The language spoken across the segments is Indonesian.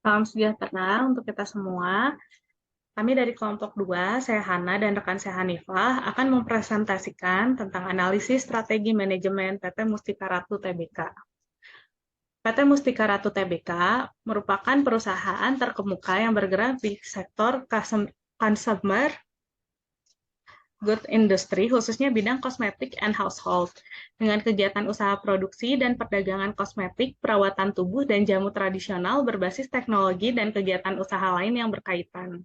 Salam sejahtera untuk kita semua. Kami dari kelompok 2, saya Hana dan rekan saya Hanifah, akan mempresentasikan tentang analisis strategi manajemen PT Mustika Ratu Tbk. PT Mustika Ratu Tbk merupakan perusahaan terkemuka yang bergerak di sektor consumer good industry, khususnya bidang kosmetik and household, dengan kegiatan usaha produksi dan perdagangan kosmetik, perawatan tubuh, dan jamu tradisional berbasis teknologi dan kegiatan usaha lain yang berkaitan.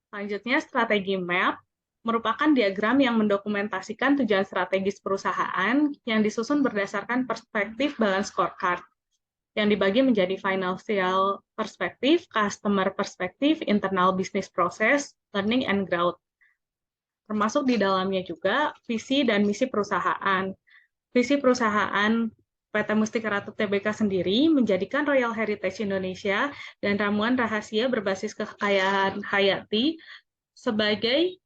Selanjutnya, strategi MAP merupakan diagram yang mendokumentasikan tujuan strategis perusahaan yang disusun berdasarkan perspektif balance scorecard, yang dibagi menjadi financial perspektif, customer perspektif, internal business process, learning and growth. Termasuk di dalamnya juga visi dan misi perusahaan. Visi perusahaan PT Mustika Ratu Tbk sendiri menjadikan Royal Heritage Indonesia dan ramuan rahasia berbasis kekayaan hayati sebagai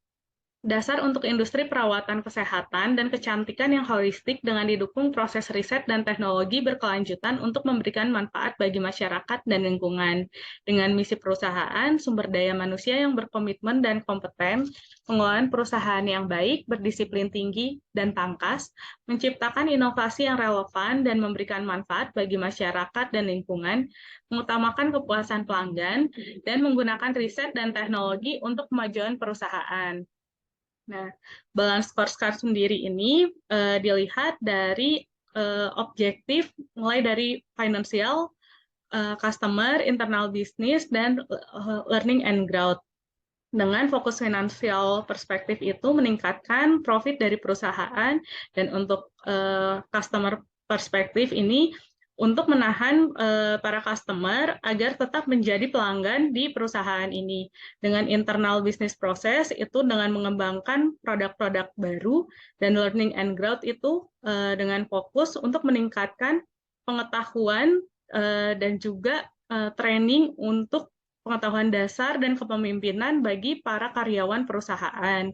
dasar untuk industri perawatan kesehatan dan kecantikan yang holistik dengan didukung proses riset dan teknologi berkelanjutan untuk memberikan manfaat bagi masyarakat dan lingkungan. Dengan misi perusahaan, sumber daya manusia yang berkomitmen dan kompeten, pengelolaan perusahaan yang baik, berdisiplin tinggi, dan tangkas, menciptakan inovasi yang relevan dan memberikan manfaat bagi masyarakat dan lingkungan, mengutamakan kepuasan pelanggan, dan menggunakan riset dan teknologi untuk kemajuan perusahaan. Nah, balance scorecard sendiri ini dilihat dari objektif mulai dari financial, customer, internal business, dan learning and growth. Dengan fokus finansial perspektif itu meningkatkan profit dari perusahaan, dan untuk customer perspektif ini untuk menahan para customer agar tetap menjadi pelanggan di perusahaan ini. Dengan internal business process itu dengan mengembangkan produk-produk baru, dan learning and growth itu dengan fokus untuk meningkatkan pengetahuan dan juga training untuk pengetahuan dasar dan kepemimpinan bagi para karyawan perusahaan.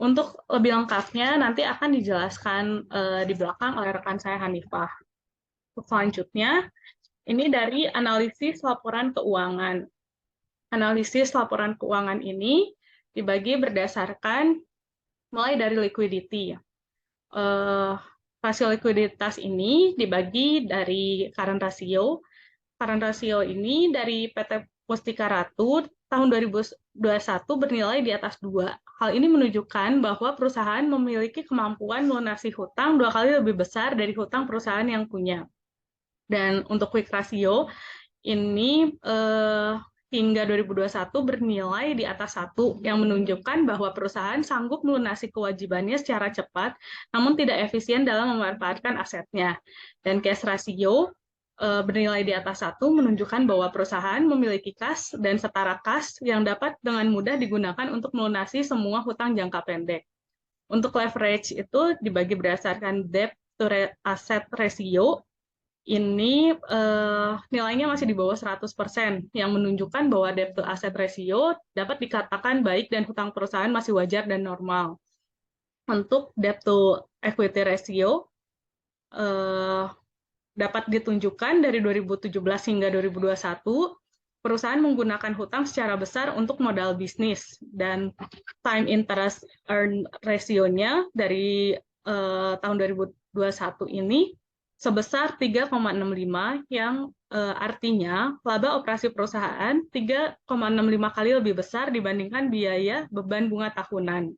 Untuk lebih lengkapnya nanti akan dijelaskan di belakang oleh rekan saya Hanifah. Selanjutnya, ini dari analisis laporan keuangan. Analisis laporan keuangan ini dibagi berdasarkan mulai dari liquidity. Rasio likuiditas ini dibagi dari current ratio. Current ratio ini dari PT Mustika Ratu tahun 2021 bernilai di atas 2. Hal ini menunjukkan bahwa perusahaan memiliki kemampuan melunasi hutang 2 kali lebih besar dari hutang perusahaan yang punya. Dan untuk quick ratio ini hingga 2021 bernilai di atas 1, yang menunjukkan bahwa perusahaan sanggup melunasi kewajibannya secara cepat, namun tidak efisien dalam memanfaatkan asetnya. Dan cash ratio bernilai di atas 1 menunjukkan bahwa perusahaan memiliki kas dan setara kas yang dapat dengan mudah digunakan untuk melunasi semua hutang jangka pendek. Untuk leverage itu dibagi berdasarkan debt to asset ratio. Ini nilainya masih di bawah 100%, yang menunjukkan bahwa debt to asset ratio dapat dikatakan baik dan hutang perusahaan masih wajar dan normal. Untuk debt to equity ratio dapat ditunjukkan dari 2017 hingga 2021, perusahaan menggunakan hutang secara besar untuk modal bisnis, dan time interest earn ratio-nya dari tahun 2021 ini sebesar 3,65, yang artinya laba operasi perusahaan 3,65 kali lebih besar dibandingkan biaya beban bunga tahunan.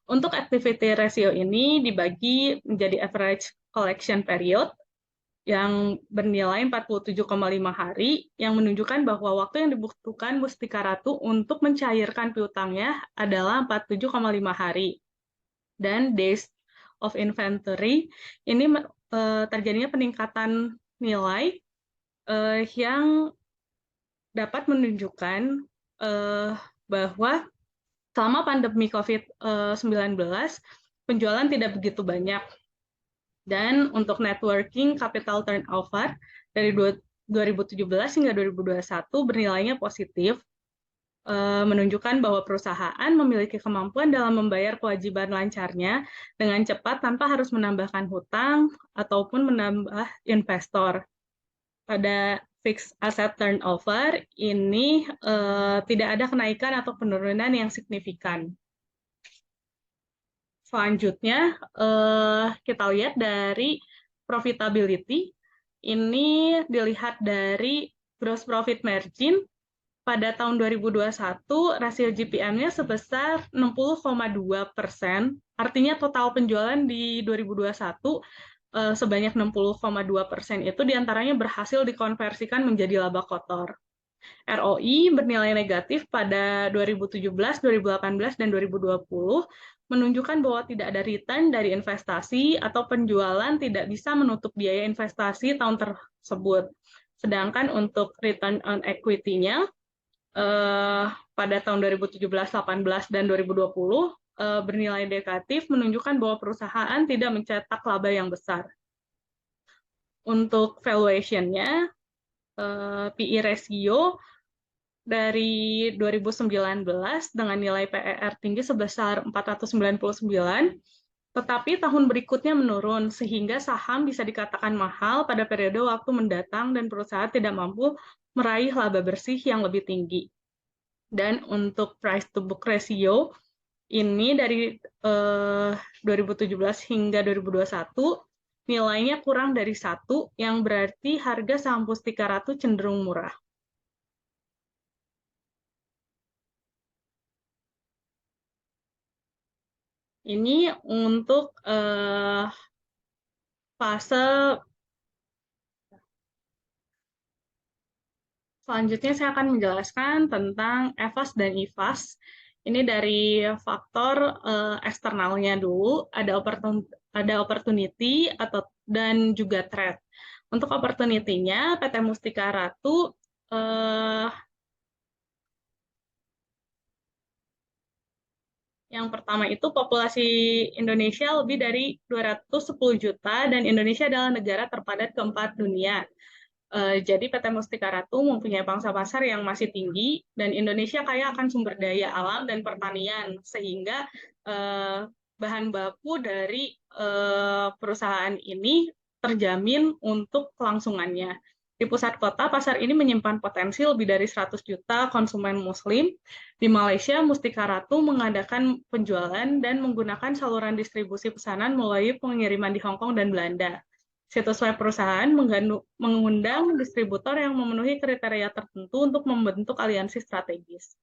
Untuk activity ratio ini dibagi menjadi average collection period yang bernilai 47,5 hari, yang menunjukkan bahwa waktu yang dibutuhkan Mustika Ratu untuk mencairkan piutangnya adalah 47,5 hari. Dan days of inventory ini terjadinya peningkatan nilai yang dapat menunjukkan bahwa selama pandemi COVID-19 penjualan tidak begitu banyak. Dan untuk networking capital turnover dari 2017 hingga 2021 bernilainya positif, menunjukkan bahwa perusahaan memiliki kemampuan dalam membayar kewajiban lancarnya dengan cepat tanpa harus menambahkan hutang ataupun menambah investor. pada fixed asset turnover ini tidak ada kenaikan atau penurunan yang signifikan. Selanjutnya kita lihat dari profitability. Ini dilihat dari gross profit margin. Pada tahun 2021, rasio GPM-nya sebesar 60,2%. Artinya total penjualan di 2021 sebanyak 60,2% itu diantaranya berhasil dikonversikan menjadi laba kotor. ROI bernilai negatif pada 2017, 2018, dan 2020, menunjukkan bahwa tidak ada return dari investasi atau penjualan tidak bisa menutup biaya investasi tahun tersebut. Sedangkan untuk return on equity-nya pada tahun 2017, 18, dan 2020 bernilai negatif, menunjukkan bahwa perusahaan tidak mencetak laba yang besar. Untuk valuation-nya, PE ratio dari 2019 dengan nilai PER tinggi sebesar 499, tetapi tahun berikutnya menurun, sehingga saham bisa dikatakan mahal pada periode waktu mendatang dan perusahaan tidak mampu meraih laba bersih yang lebih tinggi. Dan untuk price to book ratio, ini dari 2017 hingga 2021, nilainya kurang dari 1, yang berarti harga saham Mustika Ratu cenderung murah. Ini untuk fase selanjutnya saya akan menjelaskan tentang EVAS dan IVAS. Ini dari faktor eksternalnya dulu, ada opportunity dan juga threat. Untuk opportunity-nya, PT Mustika Ratu yang pertama itu populasi Indonesia lebih dari 210 juta dan Indonesia adalah negara terpadat keempat dunia. Jadi PT Mustika Ratu mempunyai pangsa pasar yang masih tinggi dan Indonesia kaya akan sumber daya alam dan pertanian, sehingga bahan baku dari perusahaan ini terjamin untuk kelangsungannya. Di pusat kota, pasar ini menyimpan potensi lebih dari 100 juta konsumen muslim. Di Malaysia, Mustika Ratu mengadakan penjualan dan menggunakan saluran distribusi pesanan melalui pengiriman di Hong Kong dan Belanda. Situs web perusahaan mengundang distributor yang memenuhi kriteria tertentu untuk membentuk aliansi strategis.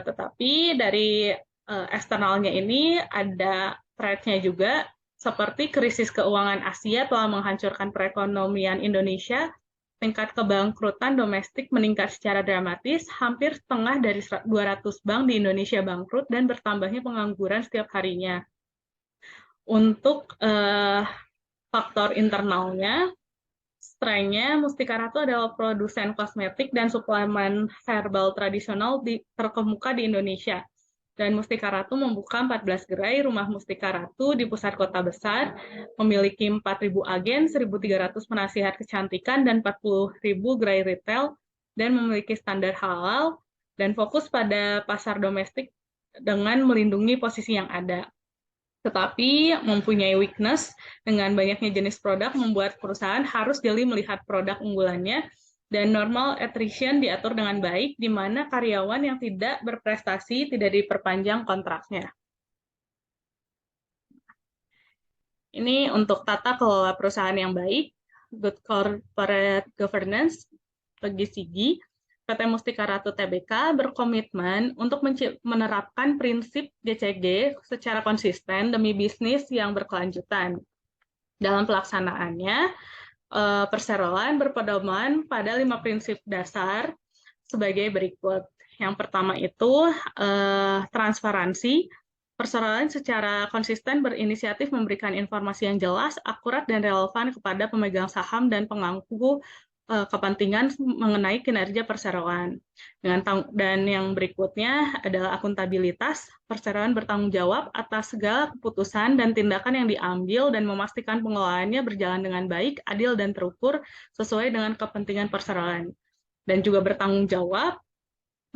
Tetapi dari eksternalnya ini ada threat-nya juga, seperti krisis keuangan Asia telah menghancurkan perekonomian Indonesia, tingkat kebangkrutan domestik meningkat secara dramatis, hampir setengah dari 200 bank di Indonesia bangkrut dan bertambahnya pengangguran setiap harinya. Untuk faktor internalnya, strength-nya Mustika Ratu adalah produsen kosmetik dan suplemen herbal tradisional terkemuka di Indonesia. Dan Mustika Ratu membuka 14 gerai rumah Mustika Ratu di pusat kota besar, memiliki 4.000 agen, 1.300 penasihat kecantikan, dan 40.000 gerai retail, dan memiliki standar halal, dan fokus pada pasar domestik dengan melindungi posisi yang ada. Tetapi mempunyai weakness dengan banyaknya jenis produk membuat perusahaan harus jeli melihat produk unggulannya dan normal attrition diatur dengan baik, di mana karyawan yang tidak berprestasi tidak diperpanjang kontraknya. Ini untuk tata kelola perusahaan yang baik, good corporate governance, bagi SIGI. PT Mustika Ratu Tbk berkomitmen untuk menerapkan prinsip GCG secara konsisten demi bisnis yang berkelanjutan. Dalam pelaksanaannya, perseroan berpedoman pada 5 prinsip dasar sebagai berikut. Yang pertama itu transparansi. Perseroan secara konsisten berinisiatif memberikan informasi yang jelas, akurat, dan relevan kepada pemegang saham dan pemangku kepentingan mengenai kinerja perseroan. Dan yang berikutnya adalah akuntabilitas. Perseroan bertanggung jawab atas segala keputusan dan tindakan yang diambil dan memastikan pengelolaannya berjalan dengan baik, adil, dan terukur sesuai dengan kepentingan perseroan. Dan juga bertanggung jawab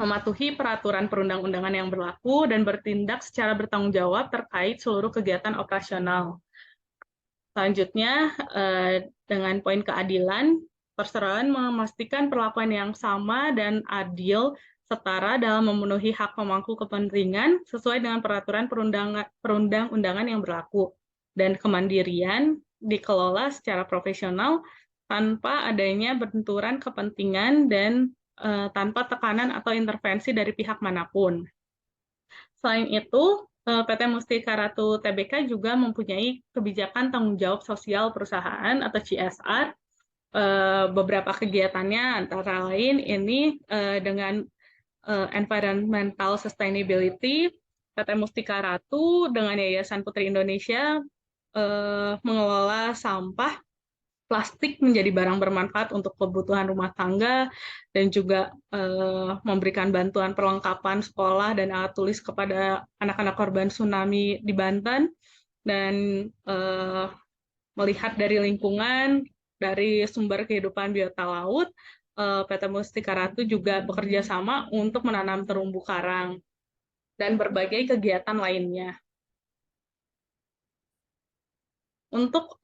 mematuhi peraturan perundang-undangan yang berlaku dan bertindak secara bertanggung jawab terkait seluruh kegiatan operasional. Selanjutnya, dengan poin keadilan, perseroan memastikan perlakuan yang sama dan adil setara dalam memenuhi hak pemangku kepentingan sesuai dengan peraturan perundang-undangan yang berlaku. Dan kemandirian dikelola secara profesional tanpa adanya benturan kepentingan dan tanpa tekanan atau intervensi dari pihak manapun. Selain itu, PT Mustika Ratu Tbk juga mempunyai kebijakan tanggung jawab sosial perusahaan atau CSR. Beberapa kegiatannya antara lain ini dengan environmental sustainability, PT Mustika Ratu dengan Yayasan Putri Indonesia mengelola sampah plastik menjadi barang bermanfaat untuk kebutuhan rumah tangga dan juga memberikan bantuan perlengkapan sekolah dan alat tulis kepada anak-anak korban tsunami di Banten, dan melihat dari lingkungan, dari sumber kehidupan biota laut, PT Mustika Ratu juga bekerja sama untuk menanam terumbu karang dan berbagai kegiatan lainnya. Untuk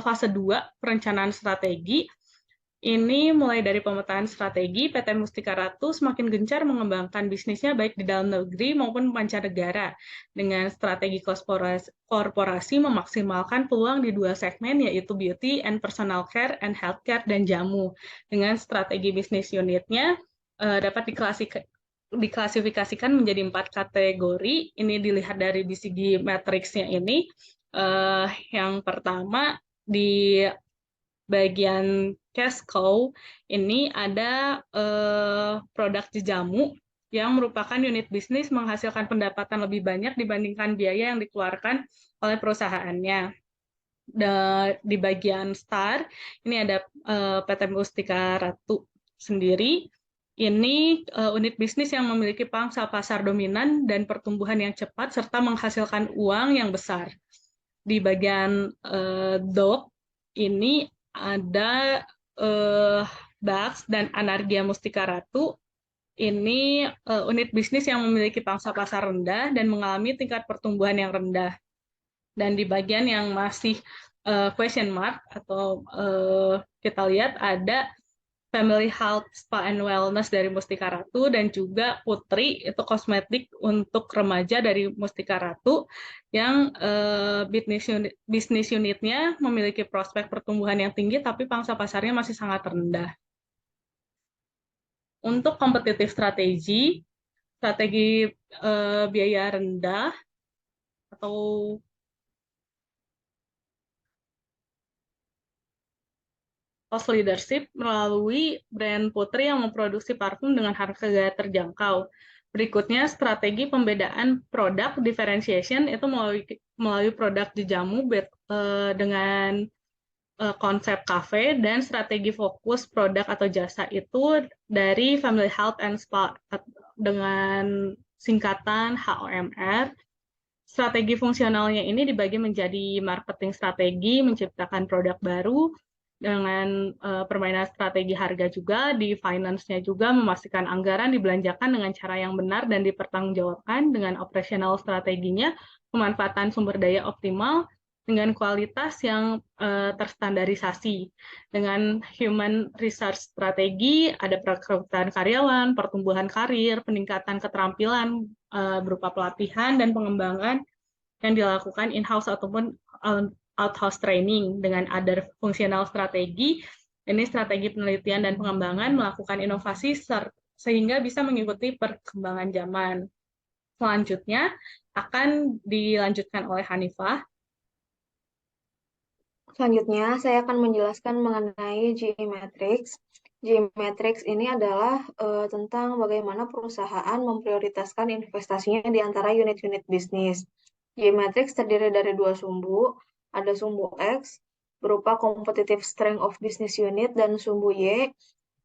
fase 2, perencanaan strategi, ini mulai dari pemetaan strategi, PT Mustika Ratu semakin gencar mengembangkan bisnisnya baik di dalam negeri maupun mancanegara. Dengan strategi korporasi memaksimalkan peluang di 2 segmen, yaitu beauty and personal care and healthcare dan jamu. Dengan strategi bisnis unitnya dapat diklasifikasikan menjadi 4 kategori. Ini dilihat dari BCG matriksnya ini. Yang pertama di bagian cash cow ini ada produk jamu yang merupakan unit bisnis menghasilkan pendapatan lebih banyak dibandingkan biaya yang dikeluarkan oleh perusahaannya. Di bagian star ini ada PT Mustika Ratu sendiri. Ini unit bisnis yang memiliki pangsa pasar dominan dan pertumbuhan yang cepat serta menghasilkan uang yang besar. Di bagian dog ini ada Bax dan Anargia Mustika Ratu. Ini unit bisnis yang memiliki pangsa pasar rendah dan mengalami tingkat pertumbuhan yang rendah. Dan di bagian yang masih question mark atau kita lihat ada Family Health Spa and Wellness dari Mustika Ratu dan juga Putri, itu kosmetik untuk remaja dari Mustika Ratu yang bisnis unitnya memiliki prospek pertumbuhan yang tinggi tapi pangsa pasarnya masih sangat rendah. Untuk kompetitif strategi biaya rendah atau cost leadership melalui brand Putri yang memproduksi parfum dengan harga terjangkau. Berikutnya, strategi pembedaan produk differentiation itu melalui produk jamu dengan konsep cafe, dan strategi fokus produk atau jasa itu dari Family Health and Spa dengan singkatan HOMR. Strategi fungsionalnya ini dibagi menjadi marketing strategi, menciptakan produk baru, dengan permainan strategi harga juga, di finance-nya juga memastikan anggaran dibelanjakan dengan cara yang benar dan dipertanggungjawabkan, dengan operational strateginya, pemanfaatan sumber daya optimal, dengan kualitas yang terstandarisasi. Dengan human resource strategi, ada perekrutan karyawan, pertumbuhan karir, peningkatan keterampilan berupa pelatihan dan pengembangan yang dilakukan in-house ataupun outhouse training. Dengan other fungsional strategi, ini strategi penelitian dan pengembangan, melakukan inovasi sehingga bisa mengikuti perkembangan zaman. Selanjutnya akan dilanjutkan oleh Hanifah. Selanjutnya, saya akan menjelaskan mengenai GE Matrix. GE Matrix ini adalah tentang bagaimana perusahaan memprioritaskan investasinya di antara unit-unit bisnis. GE Matrix terdiri dari 2 sumbu. Ada sumbu X, berupa competitive strength of business unit, dan sumbu Y,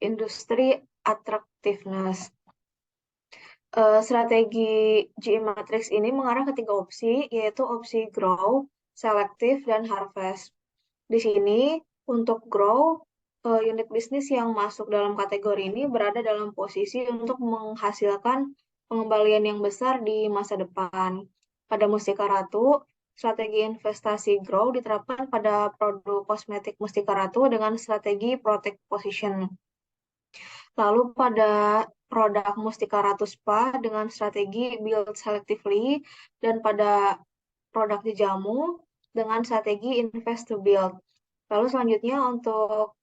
industry attractiveness. Strategi GE Matrix ini mengarah ke 3 opsi, yaitu opsi grow, selective, dan harvest. Di sini, untuk grow, unit bisnis yang masuk dalam kategori ini berada dalam posisi untuk menghasilkan pengembalian yang besar di masa depan. Pada Mustika Ratu, strategi investasi grow diterapkan pada produk kosmetik Mustika Ratu dengan strategi protect position. Lalu pada produk Mustika Ratu Spa dengan strategi build selectively, dan pada produk di jamu dengan strategi invest to build. Lalu selanjutnya untuk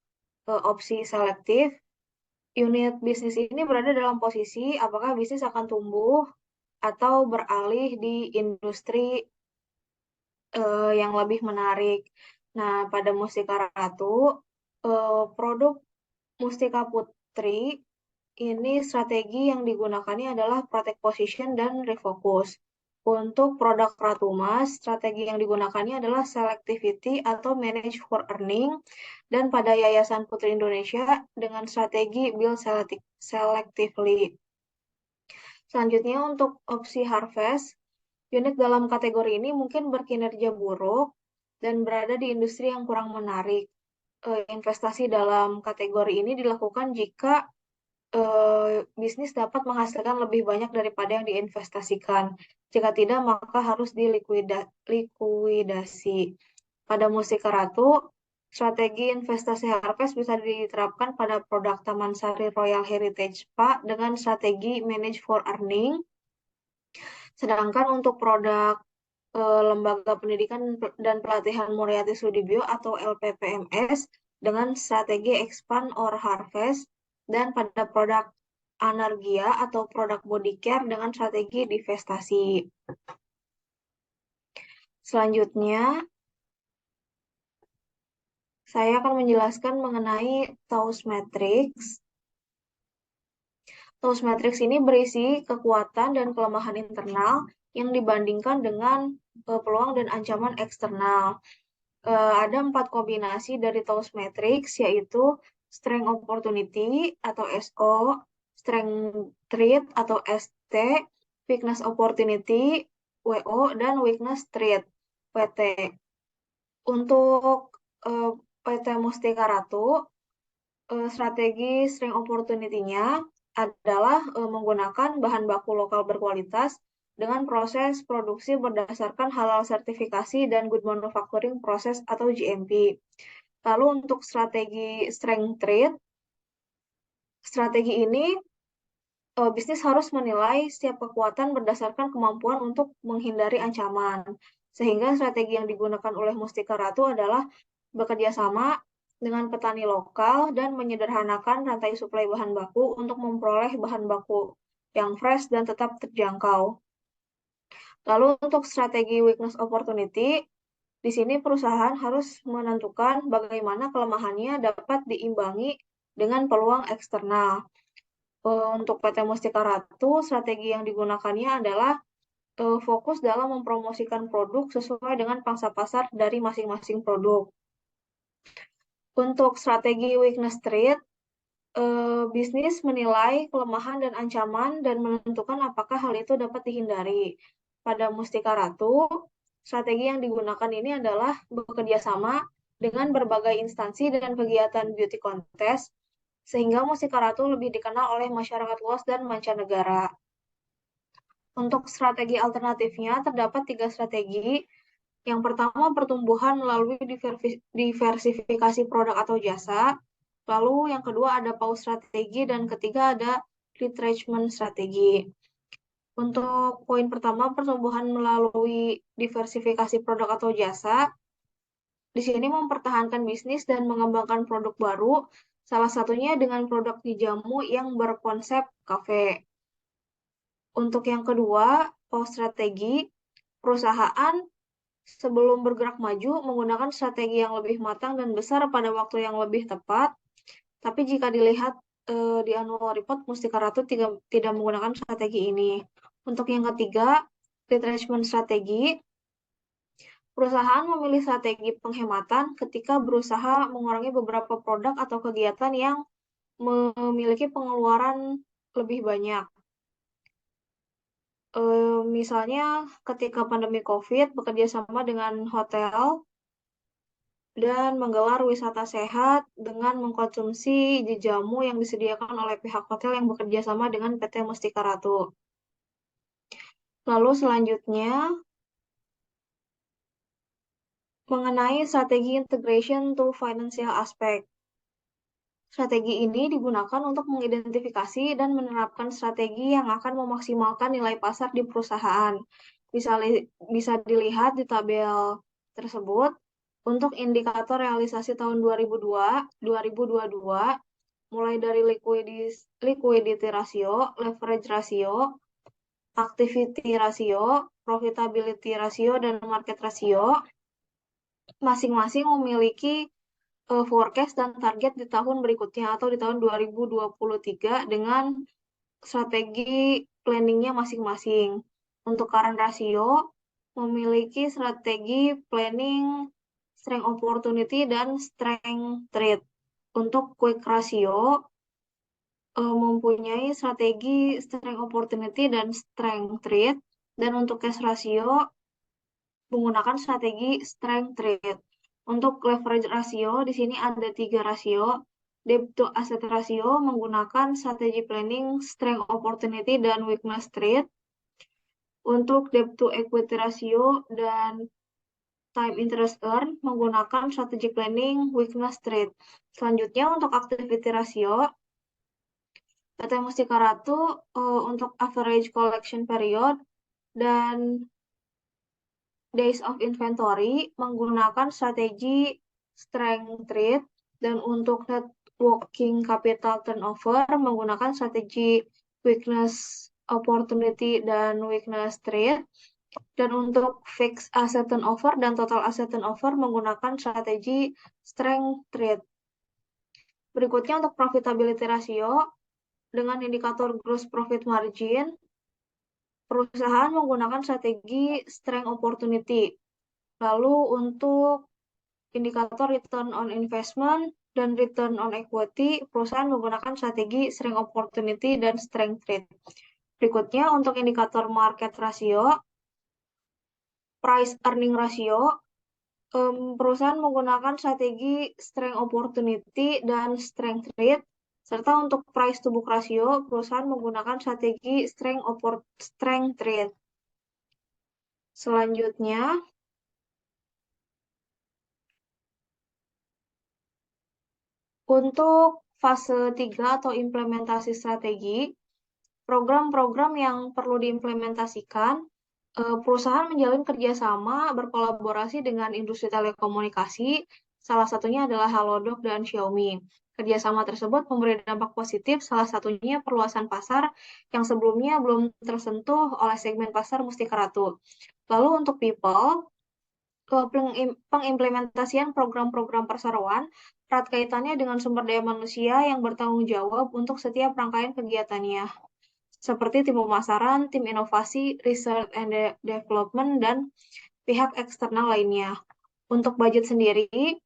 opsi selektif, unit bisnis ini berada dalam posisi apakah bisnis akan tumbuh atau beralih di industri yang lebih menarik. Nah, pada Mustika Ratu, produk Mustika Putri ini strategi yang digunakannya adalah protect position dan refocus. Untuk produk Ratu Mas, strategi yang digunakannya adalah selectivity atau manage for earning, dan pada Yayasan Putri Indonesia dengan strategi build selectively. Selanjutnya untuk opsi harvest, unit dalam kategori ini mungkin berkinerja buruk dan berada di industri yang kurang menarik. Investasi dalam kategori ini dilakukan jika bisnis dapat menghasilkan lebih banyak daripada yang diinvestasikan. Jika tidak, maka harus dilikuidasi. Pada Mustika Ratu, strategi investasi harvest bisa diterapkan pada produk Taman Sari Royal Heritage Spa dengan strategi manage for earning. Sedangkan untuk produk Lembaga Pendidikan dan Pelatihan Muriati Sudibyo atau LPPMS dengan strategi expand or harvest, dan pada produk Anargia atau produk body care dengan strategi divestasi. Selanjutnya, saya akan menjelaskan mengenai TAUS Matrix. TAUS Matrix ini berisi kekuatan dan kelemahan internal yang dibandingkan dengan peluang dan ancaman eksternal. Ada 4 kombinasi dari TAUS Matrix, yaitu Strength Opportunity atau SO, Strength Threat atau ST, Weakness Opportunity WO, dan Weakness Threat PT. Untuk PT Mustika Ratu, strategi Strength Opportunity-nya adalah menggunakan bahan baku lokal berkualitas dengan proses produksi berdasarkan halal sertifikasi dan good manufacturing process atau GMP. Lalu untuk strategi strength trade, strategi ini bisnis harus menilai setiap kekuatan berdasarkan kemampuan untuk menghindari ancaman. Sehingga strategi yang digunakan oleh Mustika Ratu adalah bekerja sama dengan petani lokal dan menyederhanakan rantai suplai bahan baku untuk memperoleh bahan baku yang fresh dan tetap terjangkau. Lalu untuk strategi weakness opportunity, di sini perusahaan harus menentukan bagaimana kelemahannya dapat diimbangi dengan peluang eksternal. Untuk PT Mustika Ratu, strategi yang digunakannya adalah fokus dalam mempromosikan produk sesuai dengan pangsa pasar dari masing-masing produk. Untuk strategi weakness trade, bisnis menilai kelemahan dan ancaman dan menentukan apakah hal itu dapat dihindari. Pada Mustika Ratu, strategi yang digunakan ini adalah bekerja sama dengan berbagai instansi dan kegiatan beauty contest, sehingga Mustika Ratu lebih dikenal oleh masyarakat luas dan mancanegara. Untuk strategi alternatifnya, terdapat 3 strategi. Yang pertama, pertumbuhan melalui diversifikasi produk atau jasa. Lalu yang kedua ada pause strategi, dan ketiga ada retrenchment strategi. Untuk poin pertama, pertumbuhan melalui diversifikasi produk atau jasa. Di sini mempertahankan bisnis dan mengembangkan produk baru, salah satunya dengan produk di jamu yang berkonsep kafe. Untuk yang kedua, pause strategi, perusahaan sebelum bergerak maju menggunakan strategi yang lebih matang dan besar pada waktu yang lebih tepat. Tapi jika dilihat di annual report, Mustika Ratu tidak menggunakan strategi ini. Untuk yang ketiga, retrenchment strategi, perusahaan memilih strategi penghematan ketika berusaha mengurangi beberapa produk atau kegiatan yang memiliki pengeluaran lebih banyak. Misalnya ketika pandemi COVID, bekerja sama dengan hotel dan menggelar wisata sehat dengan mengkonsumsi jamu yang disediakan oleh pihak hotel yang bekerja sama dengan PT Mustika Ratu. Lalu selanjutnya, mengenai strategi integration to financial aspect. Strategi ini digunakan untuk mengidentifikasi dan menerapkan strategi yang akan memaksimalkan nilai pasar di perusahaan. Bisa dilihat di tabel tersebut. Untuk indikator realisasi tahun 2022, mulai dari liquidity ratio, leverage ratio, activity ratio, profitability ratio, dan market ratio, masing-masing memiliki forecast dan target di tahun berikutnya atau di tahun 2023 dengan strategi planningnya masing-masing. Untuk current ratio, memiliki strategi planning, strength opportunity, dan strength trade. Untuk quick ratio, mempunyai strategi strength opportunity dan strength trade. Dan untuk cash ratio, menggunakan strategi strength trade. Untuk leverage ratio, di sini ada 3 rasio. Debt to asset ratio menggunakan strategi planning, strength opportunity, dan weakness trade. Untuk debt to equity ratio dan time interest earn menggunakan strategi planning, weakness trade. Selanjutnya untuk activity ratio, PT Mustika Ratu untuk average collection period dan days of inventory menggunakan strategi strength trade, dan untuk net working capital turnover menggunakan strategi weakness opportunity dan weakness trade, dan untuk fixed asset turnover dan total asset turnover menggunakan strategi strength trade. Berikutnya untuk profitability ratio dengan indikator gross profit margin, perusahaan menggunakan strategi strength opportunity. Lalu untuk indikator return on investment dan return on equity, perusahaan menggunakan strategi strength opportunity dan strength trade. Berikutnya untuk indikator market ratio, price earning ratio, perusahaan menggunakan strategi strength opportunity dan strength trade, serta untuk price to book ratio, perusahaan menggunakan strategi strength trade. Selanjutnya, untuk fase 3 atau implementasi strategi, program-program yang perlu diimplementasikan, perusahaan menjalin kerjasama berkolaborasi dengan industri telekomunikasi, salah satunya adalah Halodoc dan Xiaomi. Kerjasama tersebut memberi dampak positif, salah satunya perluasan pasar yang sebelumnya belum tersentuh oleh segmen pasar Mustika Ratu. Lalu untuk people, pengimplementasian program-program perseroan erat kaitannya dengan sumber daya manusia yang bertanggung jawab untuk setiap rangkaian kegiatannya, seperti tim pemasaran, tim inovasi, research and development, dan pihak eksternal lainnya. Untuk budget sendiri,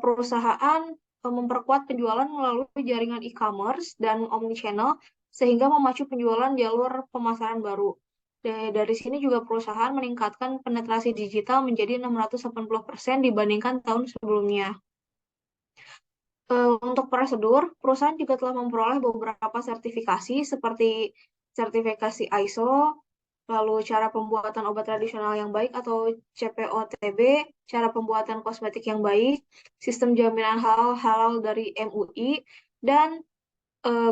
perusahaan memperkuat penjualan melalui jaringan e-commerce dan omnichannel sehingga memacu penjualan jalur pemasaran baru. Dari sini juga perusahaan meningkatkan penetrasi digital menjadi 680% dibandingkan tahun sebelumnya. Untuk prosedur, perusahaan juga telah memperoleh beberapa sertifikasi seperti sertifikasi ISO, lalu cara pembuatan obat tradisional yang baik atau CPOTB, cara pembuatan kosmetik yang baik, sistem jaminan halal dari MUI, dan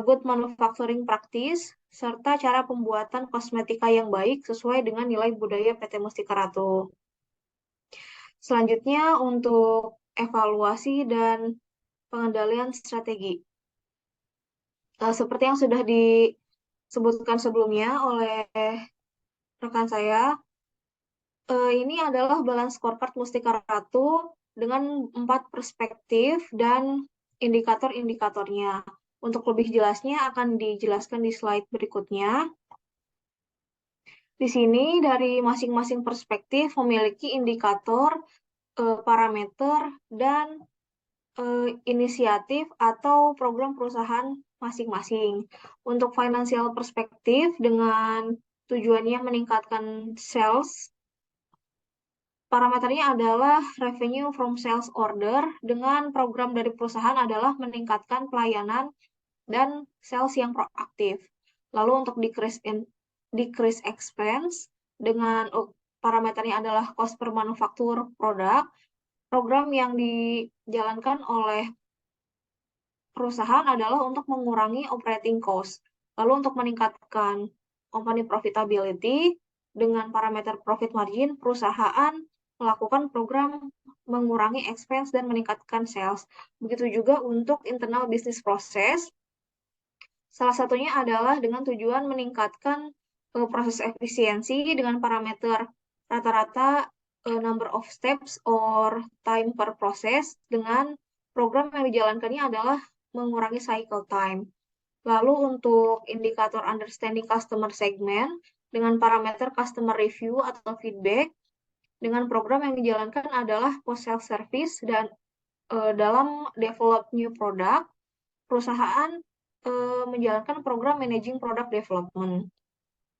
good manufacturing practice, serta cara pembuatan kosmetika yang baik sesuai dengan nilai budaya PT Mustika Ratu. Selanjutnya untuk evaluasi dan pengendalian strategi. Seperti yang sudah disebutkan sebelumnya oleh rekan saya, ini adalah balance scorecard Mustika Ratu dengan 4 perspektif dan indikator-indikatornya. Untuk lebih jelasnya akan dijelaskan di slide berikutnya. Di sini dari masing-masing perspektif memiliki indikator, parameter, dan inisiatif atau program perusahaan masing-masing. Untuk financial perspektif dengan tujuannya meningkatkan sales, parameternya adalah revenue from sales order, dengan program dari perusahaan adalah meningkatkan pelayanan dan sales yang proaktif. Lalu untuk decrease expense dengan parameternya adalah cost per manufaktur produk, program yang dijalankan oleh perusahaan adalah untuk mengurangi operating cost. Lalu untuk meningkatkan company profitability dengan parameter profit margin, perusahaan melakukan program mengurangi expense dan meningkatkan sales. Begitu juga untuk internal business process. Salah satunya adalah dengan tujuan meningkatkan proses efisiensi dengan parameter rata-rata number of steps or time per process dengan program yang dijalankannya adalah mengurangi cycle time. Lalu untuk indikator understanding customer segment dengan parameter customer review atau feedback dengan program yang dijalankan adalah post-sale service dan dalam develop new product, perusahaan menjalankan program managing product development.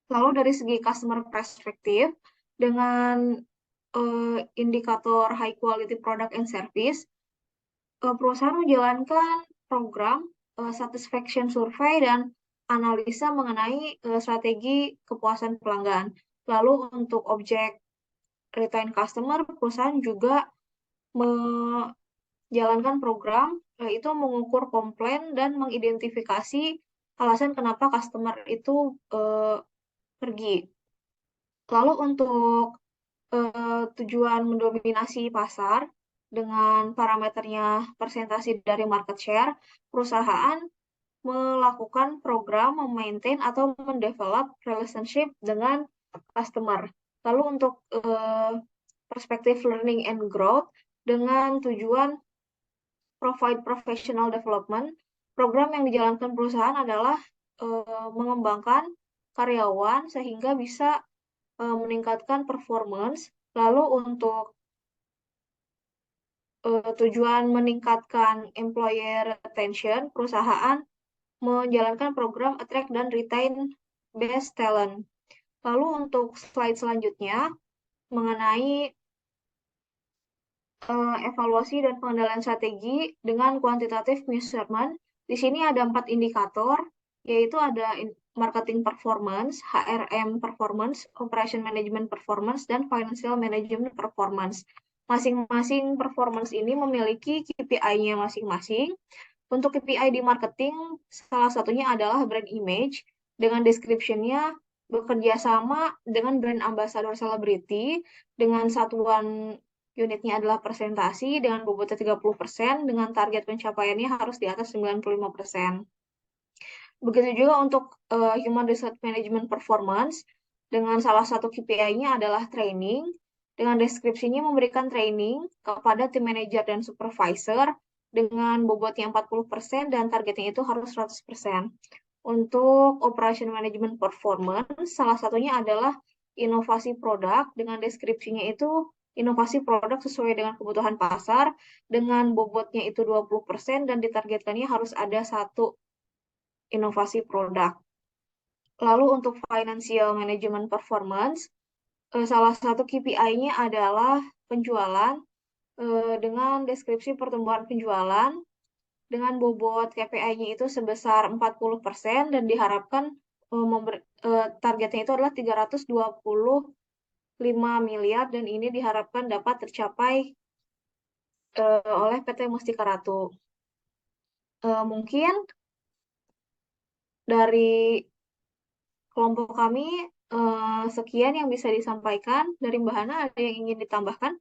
Lalu dari segi customer perspective, dengan indikator high quality product and service, perusahaan menjalankan program satisfaction survey dan analisa mengenai strategi kepuasan pelanggan. Lalu untuk objek retain customer, perusahaan juga menjalankan program yaitu mengukur komplain dan mengidentifikasi alasan kenapa customer itu pergi. Lalu untuk tujuan mendominasi pasar dengan parameternya persentase dari market share, perusahaan melakukan program memaintain atau mendevelop relationship dengan customer. Lalu untuk perspektif learning and growth dengan tujuan provide professional development, program yang dijalankan perusahaan adalah mengembangkan karyawan sehingga bisa meningkatkan performance. Lalu untuk tujuan meningkatkan employee retention, perusahaan menjalankan program attract dan retain best talent. Lalu untuk slide selanjutnya mengenai evaluasi dan pengendalian strategi dengan quantitative measurement. Di sini ada 4 indikator, yaitu ada marketing performance, HRM performance, operation management performance, dan financial management performance. Masing-masing performance ini memiliki KPI-nya masing-masing. Untuk KPI di marketing, salah satunya adalah brand image, dengan description-nya bekerja sama dengan brand ambassador celebrity, dengan satuan unitnya adalah presentasi dengan bobotnya 30%, dengan target pencapaiannya harus di atas 95%. Begitu juga untuk Human Resource Management Performance, dengan salah satu KPI-nya adalah training, dengan deskripsinya memberikan training kepada tim manager dan supervisor, dengan bobotnya 40% dan targetnya itu harus 100%. Untuk Operation Management Performance, salah satunya adalah inovasi produk, dengan deskripsinya itu inovasi produk sesuai dengan kebutuhan pasar, dengan bobotnya itu 20% dan ditargetkannya harus ada satu inovasi produk. Lalu untuk Financial Management Performance, salah satu KPI-nya adalah penjualan, dengan deskripsi pertumbuhan penjualan, dengan bobot KPI-nya itu sebesar 40% dan diharapkan targetnya itu adalah 325 miliar dan ini diharapkan dapat tercapai oleh PT Mustika Ratu. Mungkin dari kelompok kami sekian yang bisa disampaikan. Dari Mbak Hana, ada yang ingin ditambahkan?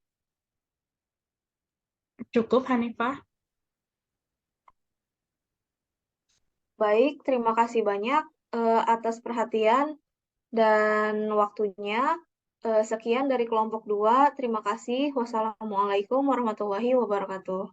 Cukup, Hanifah. Baik, terima kasih banyak atas perhatian dan waktunya. Sekian dari kelompok 2. Terima kasih. Wassalamualaikum warahmatullahi wabarakatuh.